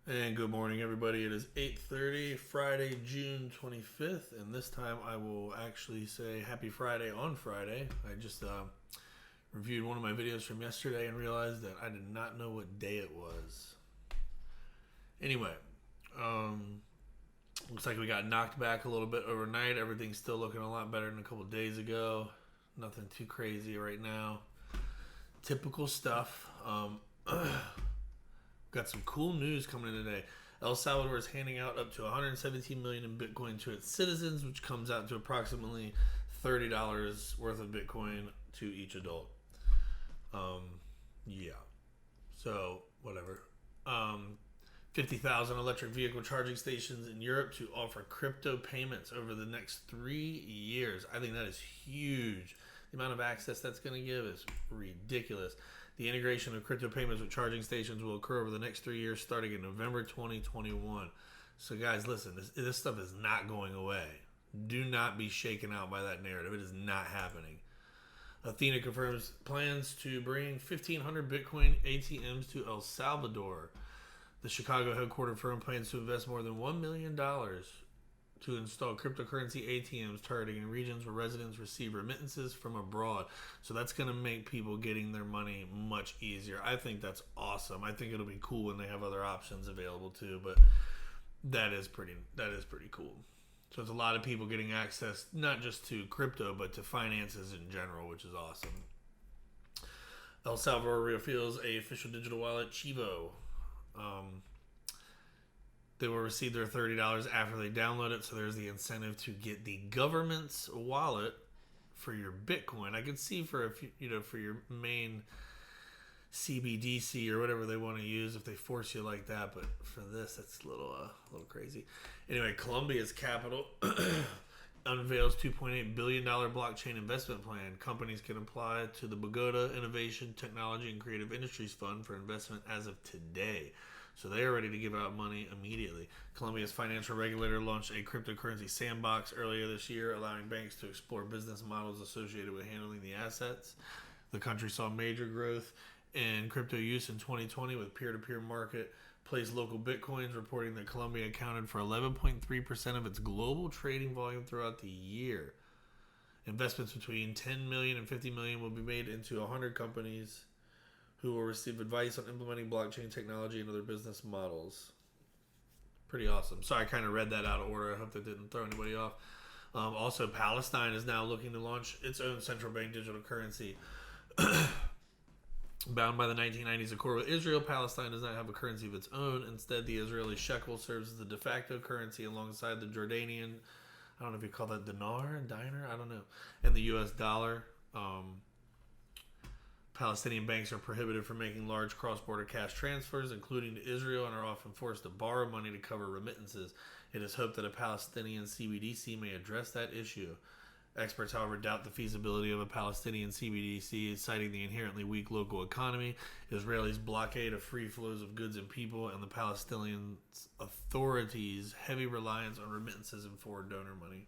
And good morning, everybody. It is 8:30, Friday, June 25th, and this time I will actually say Happy Friday on Friday. I just reviewed one of my videos from yesterday and realized that I did not know what day it was. Anyway, um, looks like we got knocked back a little bit overnight. Everything's still looking a lot better than a couple days ago. Nothing too crazy right now. Typical stuff. Got some cool news coming in today. El Salvador is handing out up to 117 million in Bitcoin to its citizens, which comes out to approximately $30 worth of Bitcoin to each adult. Yeah. So whatever. 50,000 electric vehicle charging stations in Europe to offer crypto payments over the next 3 years. I think that is huge. The amount of access that's going to give is ridiculous. The integration of crypto payments with charging stations will occur over the next 3 years, starting in November 2021. So, guys, listen, this stuff is not going away. Do not be shaken out by that narrative. It is not happening. Athena confirms plans to bring 1,500 Bitcoin ATMs to El Salvador. The Chicago headquartered firm plans to invest more than $1 million to install cryptocurrency ATMs targeting regions where residents receive remittances from abroad. So that's going to make people getting their money much easier. I think that's awesome. I think it'll be cool when they have other options available too, but that is pretty cool. So it's a lot of people getting access not just to crypto but to finances in general, which is awesome. El Salvador reveals a official digital wallet, Chivo. They will receive their $30 after they download it, so there's the incentive to get the government's wallet for your Bitcoin. I could see for for your main CBDC or whatever they want to use if they force you like that, but for this, that's a little crazy. Anyway, Colombia's capital unveils $2.8 billion blockchain investment plan. Companies can apply to the Bogota Innovation, Technology, and Creative Industries Fund for investment as of today. So they are ready to give out money immediately. Colombia's financial regulator launched a cryptocurrency sandbox earlier this year, allowing banks to explore business models associated with handling the assets. The country saw major growth in crypto use in 2020 with peer-to-peer marketplace local bitcoins reporting that Colombia accounted for 11.3% of its global trading volume throughout the year. Investments between 10 million and 50 million will be made into 100 companies who will receive advice on implementing blockchain technology and other business models. Pretty awesome. So I kind of read that out of order. I hope that didn't throw anybody off. Also, Palestine is now looking to launch its own central bank digital currency. Bound by the 1990s accord with Israel, Palestine does not have a currency of its own. Instead, the Israeli shekel serves as the de facto currency alongside the Jordanian, I don't know if you call that dinar, I don't know, and the U.S. dollar. Palestinian banks are prohibited from making large cross-border cash transfers, including to Israel, and are often forced to borrow money to cover remittances. It is hoped that a Palestinian CBDC may address that issue. Experts, however, doubt the feasibility of a Palestinian CBDC, citing the inherently weak local economy, Israelis' blockade of free flows of goods and people, and the Palestinian authorities' heavy reliance on remittances and foreign donor money.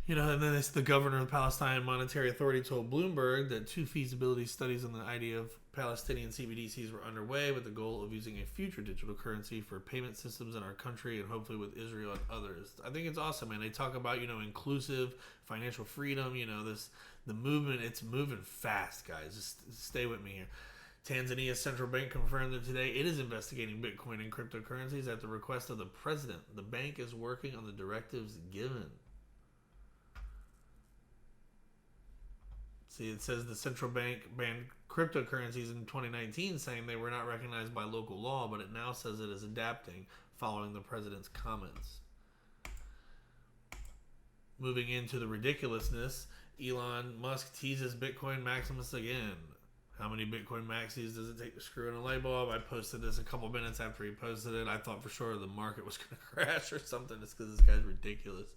And then the governor of the Palestine Monetary Authority told Bloomberg that 2 feasibility studies on the idea of Palestinian CBDCs were underway with the goal of using a future digital currency for payment systems in our country and hopefully with Israel and others. I think it's awesome, man. They talk about, inclusive financial freedom, the movement, it's moving fast, guys. Just stay with me here. Tanzania's central bank confirmed that today it is investigating Bitcoin and cryptocurrencies at the request of the president. The bank is working on the directives given. See, it says the central bank banned cryptocurrencies in 2019, saying they were not recognized by local law, but it now says it is adapting following the president's comments. Moving into the ridiculousness, Elon Musk teases Bitcoin Maximus again. How many Bitcoin Maxis does it take to screw in a light bulb? I posted this a couple minutes after he posted it. I thought for sure the market was going to crash or something just because this guy's ridiculous.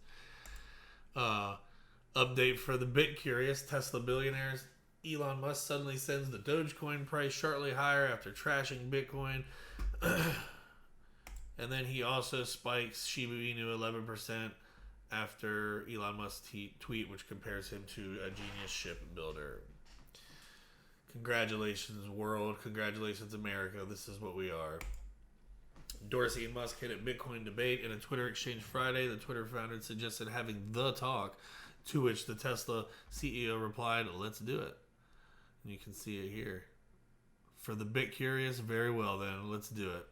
Update for the bit curious Tesla billionaires. Elon Musk suddenly sends the Dogecoin price sharply higher after trashing Bitcoin. And then he also spikes Shiba Inu 11% after Elon Musk's tweet, which compares him to a genius shipbuilder. Congratulations, world. Congratulations, America. This is what we are. Dorsey and Musk hit a Bitcoin debate in a Twitter exchange Friday. The Twitter founder suggested having the talk, to which the Tesla CEO replied, "Let's do it." And you can see it here. For the bit curious, very well then, let's do it.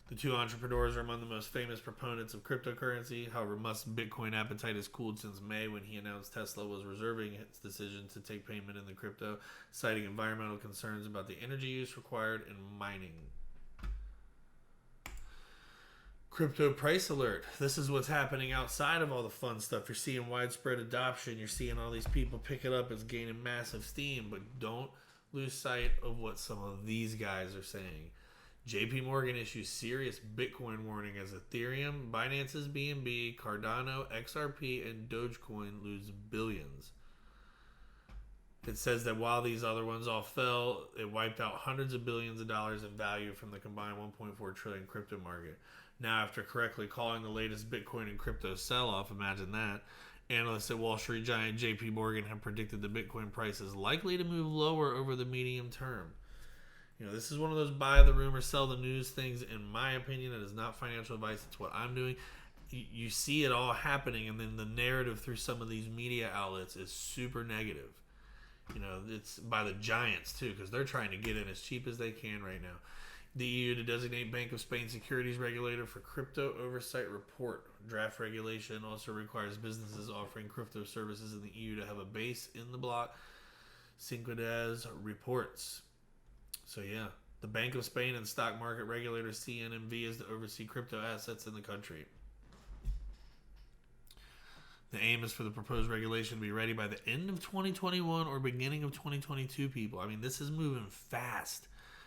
The two entrepreneurs are among the most famous proponents of cryptocurrency. However, Musk's Bitcoin appetite has cooled since May when he announced Tesla was reserving its decision to take payment in the crypto, citing environmental concerns about the energy use required in mining. Crypto price alert. This is what's happening outside of all the fun stuff. You're seeing widespread adoption. You're seeing all these people pick it up. It's gaining massive steam. But don't lose sight of what some of these guys are saying. JP Morgan issues serious Bitcoin warning as Ethereum, Binance's BNB, Cardano, XRP, and Dogecoin lose billions. It says that while these other ones all fell, it wiped out hundreds of billions of dollars in value from the combined 1.4 trillion crypto market. Now, after correctly calling the latest Bitcoin and crypto sell-off, imagine that, analysts at Wall Street giant JP Morgan have predicted the Bitcoin price is likely to move lower over the medium term. You know, this is one of those buy the rumor, sell the news things. In my opinion, it is not financial advice. It's what I'm doing. You see it all happening, and then the narrative through some of these media outlets is super negative. You know, it's by the giants, too, because they're trying to get in as cheap as they can right now. The EU to designate Bank of Spain securities regulator for crypto oversight report. Draft regulation also requires businesses offering crypto services in the EU to have a base in the block. Cinco Días reports. So yeah, the Bank of Spain and stock market regulator CNMV is to oversee crypto assets in the country. The aim is for the proposed regulation to be ready by the end of 2021 or beginning of 2022, people. I mean, this is moving fast.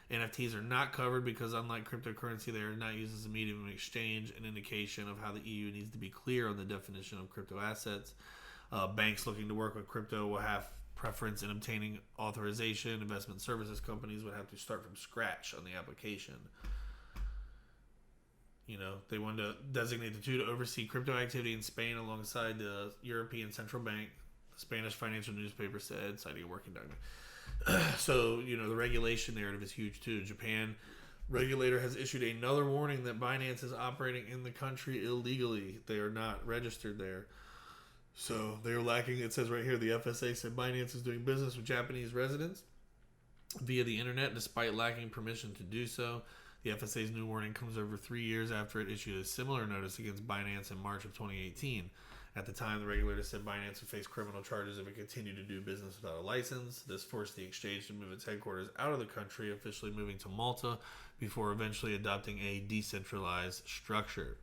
NFTs are not covered because unlike cryptocurrency, they are not used as a medium of exchange, an indication of how the EU needs to be clear on the definition of crypto assets. Banks looking to work with crypto will have preference in obtaining authorization. Investment services companies would have to start from scratch on the application. You know, they wanted to designate the two to oversee crypto activity in Spain alongside the European Central Bank, the Spanish financial newspaper said, citing a working document. So, you know, the regulation narrative is huge too. Japan regulator has issued another warning that Binance is operating in the country illegally. They are not registered there. So they're lacking, it says right here, the FSA said Binance is doing business with Japanese residents via the internet despite lacking permission to do so. The FSA's new warning comes over 3 years after it issued a similar notice against Binance in March of 2018. At the time, the regulator said Binance would face criminal charges if it continued to do business without a license. This forced the exchange to move its headquarters out of the country, officially moving to Malta before eventually adopting a decentralized structure.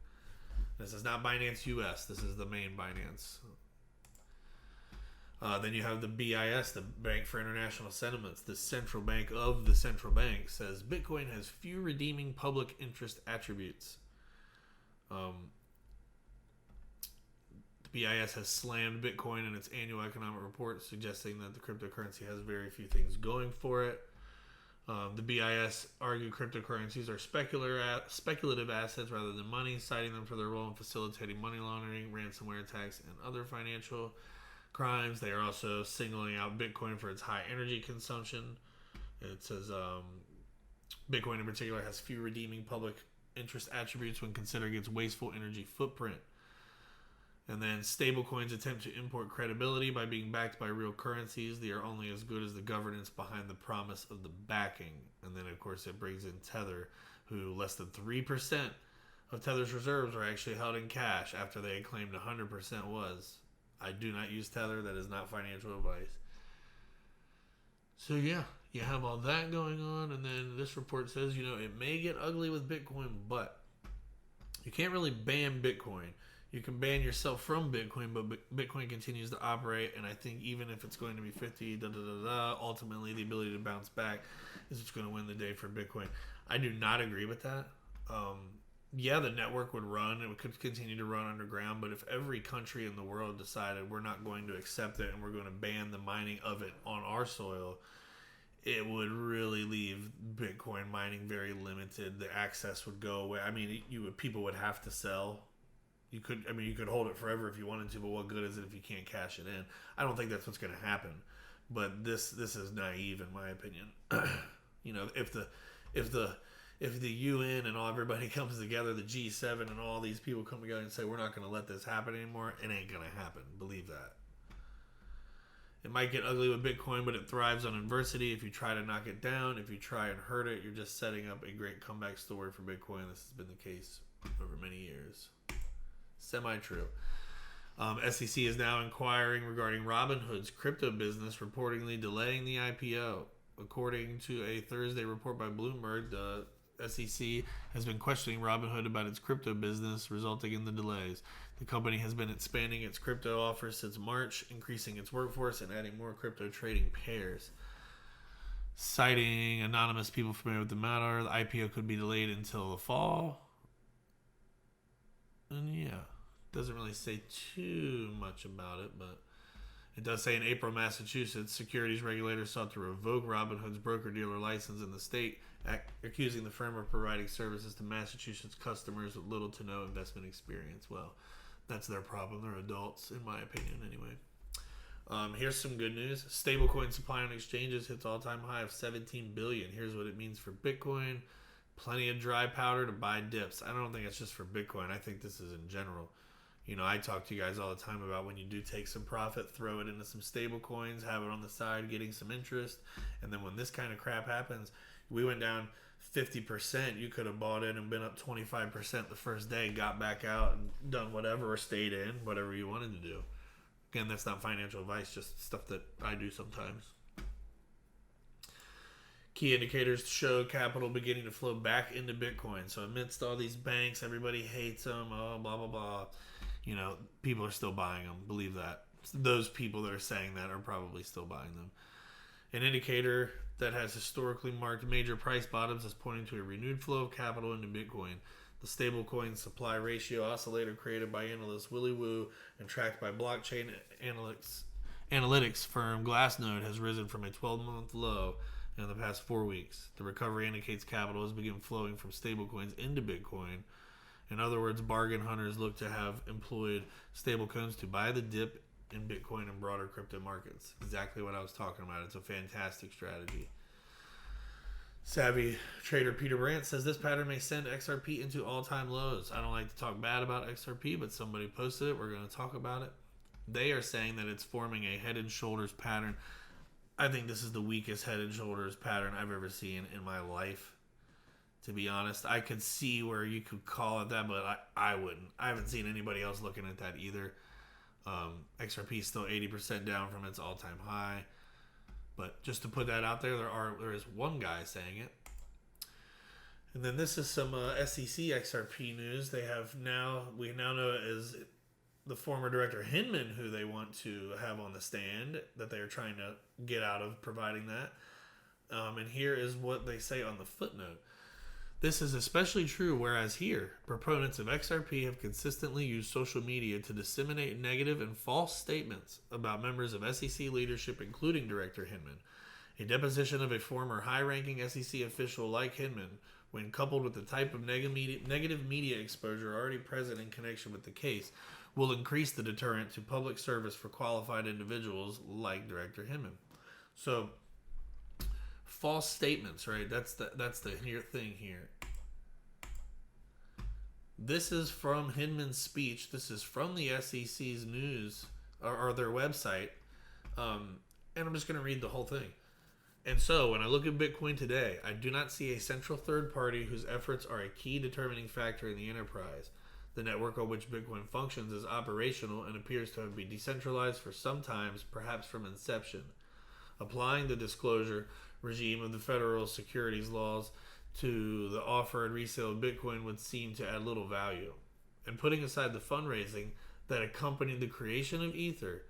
This is not Binance US. This is the main Binance. Then you have the BIS, the Bank for International Settlements. The central bank of the central bank says Bitcoin has few redeeming public interest attributes. The BIS has slammed Bitcoin in its annual economic report, suggesting that the cryptocurrency has very few things going for it. The BIS argued cryptocurrencies are speculative assets rather than money, citing them for their role in facilitating money laundering, ransomware attacks, and other financial crimes. They are also singling out Bitcoin for its high energy consumption. It says Bitcoin in particular has few redeeming public interest attributes when considering its wasteful energy footprint. And then stablecoins attempt to import credibility by being backed by real currencies. They are only as good as the governance behind the promise of the backing. And then, of course, it brings in Tether, who less than 3% of Tether's reserves are actually held in cash after they had claimed 100% was. I do not use Tether. That is not financial advice. So, yeah, you have all that going on. And then this report says, you know, it may get ugly with Bitcoin, but you can't really ban Bitcoin. You can ban yourself from Bitcoin, but Bitcoin continues to operate. And I think even if it's going to be 50, ultimately the ability to bounce back is what's going to win the day for Bitcoin. I do not agree with that. Yeah, the network would run. It could continue to run underground. But if every country in the world decided we're not going to accept it and we're going to ban the mining of it on our soil, it would really leave Bitcoin mining very limited. The access would go away. I mean, people would have to sell. You could hold it forever if you wanted to, but what good is it if you can't cash it in? I don't think that's what's going to happen. But this is naive in my opinion. You know, if the UN and everybody comes together, the G7 and all these people come together and say we're not going to let this happen anymore, it ain't going to happen. Believe that. It might get ugly with Bitcoin, but it thrives on adversity. If you try to knock it down, if you try and hurt it, you're just setting up a great comeback story for Bitcoin. This has been the case over many years. Semi-true. SEC is now inquiring regarding Robinhood's crypto business, reportedly delaying the IPO. According to a Thursday report by Bloomberg, the SEC has been questioning Robinhood about its crypto business, resulting in the delays. The company has been expanding its crypto offers since March, increasing its workforce and adding more crypto trading pairs. Citing anonymous people familiar with the matter, the IPO could be delayed until the fall. And yeah, doesn't really say too much about it, but it does say in April, Massachusetts securities regulators sought to revoke Robinhood's broker-dealer license in the state, accusing the firm of providing services to Massachusetts customers with little to no investment experience. Well, that's their problem. They're adults, in my opinion, anyway. Here's some good news. Stablecoin supply on exchanges hits all-time high of 17 billion. Here's what it means for Bitcoin. Plenty of dry powder to buy dips. I don't think it's just for Bitcoin. I think this is in general. You know, I talk to you guys all the time about when you do take some profit, throw it into some stable coins, have it on the side, getting some interest. And then when this kind of crap happens, we went down 50%. You could have bought in and been up 25% the first day, got back out and done whatever, or stayed in, whatever you wanted to do. Again, that's not financial advice, just stuff that I do sometimes. Key indicators show capital beginning to flow back into Bitcoin. So amidst all these banks, everybody hates them, blah, blah, blah. You know, people are still buying them. Believe that. Those people that are saying that are probably still buying them. An indicator that has historically marked major price bottoms is pointing to a renewed flow of capital into Bitcoin. The stablecoin supply ratio oscillator created by analyst Willy Woo and tracked by blockchain analytics firm Glassnode has risen from a 12-month low in the past 4 weeks. The recovery indicates capital has begun flowing from stablecoins into Bitcoin. In other words, bargain hunters look to have employed stablecoins to buy the dip in Bitcoin and broader crypto markets. Exactly what I was talking about. It's a fantastic strategy. Savvy trader Peter Brandt says this pattern may send XRP into all-time lows. I don't like to talk bad about XRP, but somebody posted it. We're going to talk about it. They are saying that it's forming a head and shoulders pattern. I think this is the weakest head and shoulders pattern I've ever seen in my life. To be honest, I could see where you could call it that, but I wouldn't. I haven't seen anybody else looking at that either. XRP is still 80% down from its all-time high. But just to put that out there, there is one guy saying it. And then this is some SEC XRP news. We now know it as the former director Hinman, who they want to have on the stand, that they are trying to get out of providing that. And here is what they say on the footnote. This is especially true, whereas here, proponents of XRP have consistently used social media to disseminate negative and false statements about members of SEC leadership, including Director Hinman. A deposition of a former high-ranking SEC official like Hinman, when coupled with the type of negative media exposure already present in connection with the case, will increase the deterrent to public service for qualified individuals like Director Hinman. So, false statements, right? That's the thing here. This is from Hinman's speech. This is from the SEC's news or their website. And I'm just going to read the whole thing. And so, when I look at Bitcoin today, I do not see a central third party whose efforts are a key determining factor in the enterprise. The network on which Bitcoin functions is operational and appears to have been decentralized for some time, perhaps from inception. Applying the disclosure regime of the federal securities laws to the offer and resale of Bitcoin would seem to add little value. And putting aside the fundraising that accompanied the creation of Ether,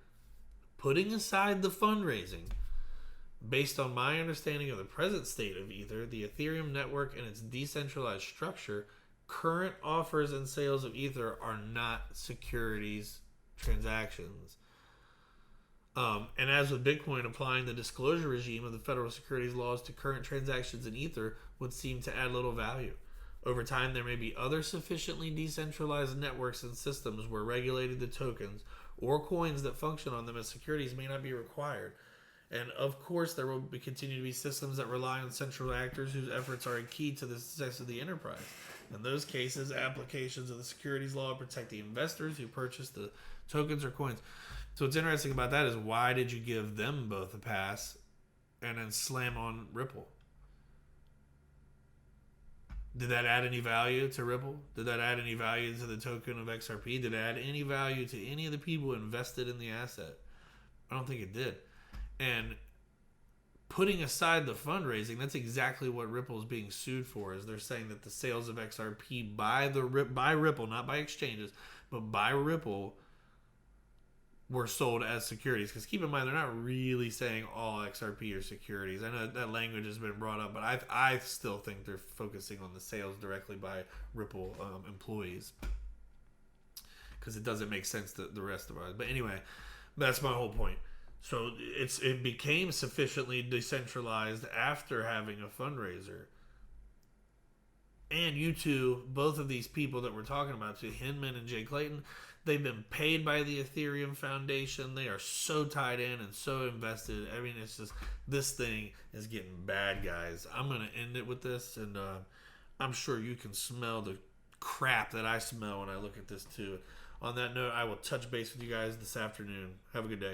based on my understanding of the present state of Ether, the Ethereum network and its decentralized structure, current offers and sales of Ether are not securities transactions. And as with Bitcoin, applying the disclosure regime of the federal securities laws to current transactions in Ether would seem to add little value. Over time, there may be other sufficiently decentralized networks and systems where regulating the tokens or coins that function on them as securities may not be required. And of course, there will continue to be systems that rely on central actors whose efforts are a key to the success of the enterprise. In those cases, applications of the securities law protect the investors who purchase the tokens or coins. So what's interesting about that is, why did you give them both a pass and then slam on Ripple? Did that add any value to Ripple? Did that add any value to the token of XRP? Did it add any value to any of the people invested in the asset? I don't think it did. And putting aside the fundraising, that's exactly what Ripple is being sued for. Is they're saying that the sales of XRP by Ripple, not by exchanges, but by Ripple, were sold as securities. Because keep in mind, they're not really saying all XRP are securities. I know that language has been brought up, but I still think they're focusing on the sales directly by Ripple employees, because it doesn't make sense to the rest of us. But anyway, that's my whole point. So it became sufficiently decentralized after having a fundraiser. And you two, both of these people that we're talking about, to Hinman and Jay Clayton, they've been paid by the Ethereum Foundation. They are so tied in and so invested. I mean, it's just, this thing is getting bad, guys. I'm going to end it with this, and I'm sure you can smell the crap that I smell when I look at this too. On that note, I will touch base with you guys this afternoon. Have a good day.